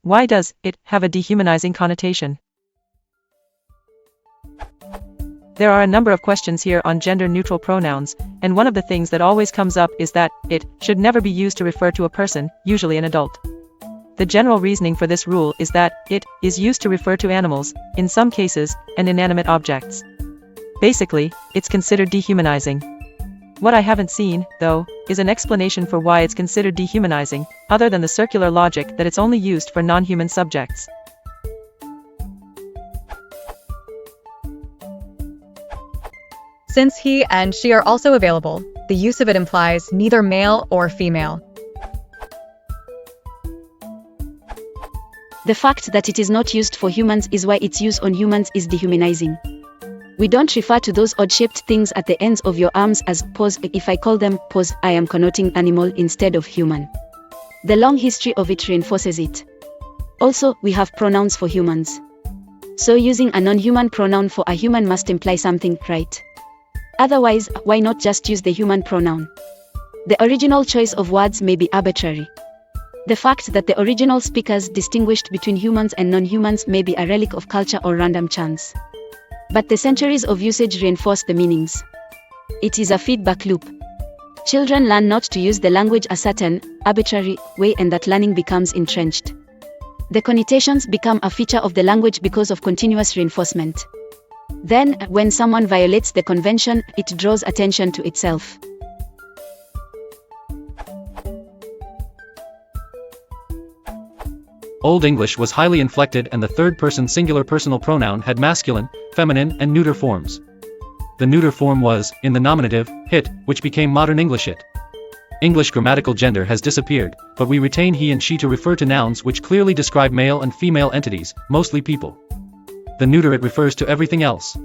Why does it have a dehumanizing connotation? There are a number of questions here on gender-neutral pronouns, and one of the things that always comes up is that it should never be used to refer to a person, usually an adult. The general reasoning for this rule is that it is used to refer to animals, in some cases, and inanimate objects. Basically, it's considered dehumanizing. What I haven't seen, though, is an explanation for why it's considered dehumanizing, other than the circular logic that it's only used for non-human subjects. Since he and she are also available, the use of it implies neither male or female. The fact that it is not used for humans is why its use on humans is dehumanizing. We don't refer to those odd-shaped things at the ends of your arms as paws. If I call them paws, I am connoting animal instead of human. The long history of it reinforces it. Also, we have pronouns for humans. So using a non-human pronoun for a human must imply something, right? Otherwise, why not just use the human pronoun? The original choice of words may be arbitrary. The fact that the original speakers distinguished between humans and non-humans may be a relic of culture or random chance. But the centuries of usage reinforce the meanings. It is a feedback loop. Children learn not to use the language a certain, arbitrary way, and that learning becomes entrenched. The connotations become a feature of the language because of continuous reinforcement. Then, when someone violates the convention, it draws attention to itself. Old English was highly inflected, and the third-person singular personal pronoun had masculine, feminine, and neuter forms. The neuter form was, in the nominative, it, which became modern English it. English grammatical gender has disappeared, but we retain he and she to refer to nouns which clearly describe male and female entities, mostly people. The neuter it refers to everything else.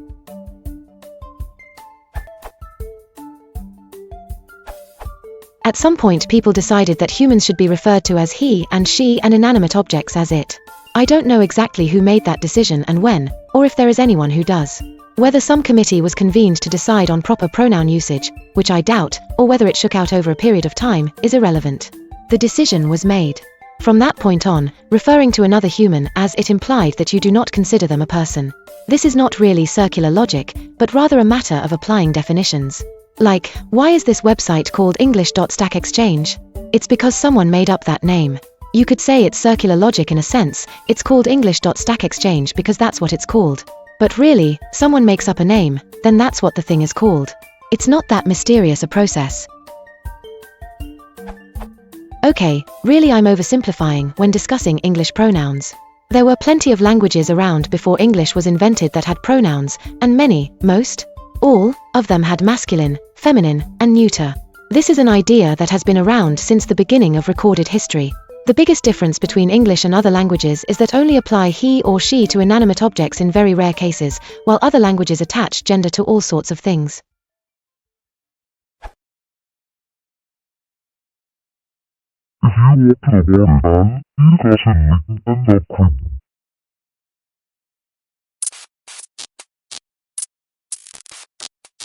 At some point people decided that humans should be referred to as he and she and inanimate objects as it. I don't know exactly who made that decision and when, or if there is anyone who does. Whether some committee was convened to decide on proper pronoun usage, which I doubt, or whether it shook out over a period of time, is irrelevant. The decision was made. From that point on, referring to another human as it implied that you do not consider them a person. This is not really circular logic, but rather a matter of applying definitions. Like, why is this website called English.stackexchange? It's because someone made up that name. You could say it's circular logic in a sense, it's called English.stackexchange because that's what it's called. But really, someone makes up a name, then that's what the thing is called. It's not that mysterious a process. Okay, really I'm oversimplifying when discussing English pronouns. There were plenty of languages around before English was invented that had pronouns, and many, most, all, of them had masculine, feminine, and neuter. This is an idea that has been around since the beginning of recorded history. The biggest difference between English and other languages is that only apply he or she to inanimate objects in very rare cases, while other languages attach gender to all sorts of things. If you walk to the water, you cross a link and end up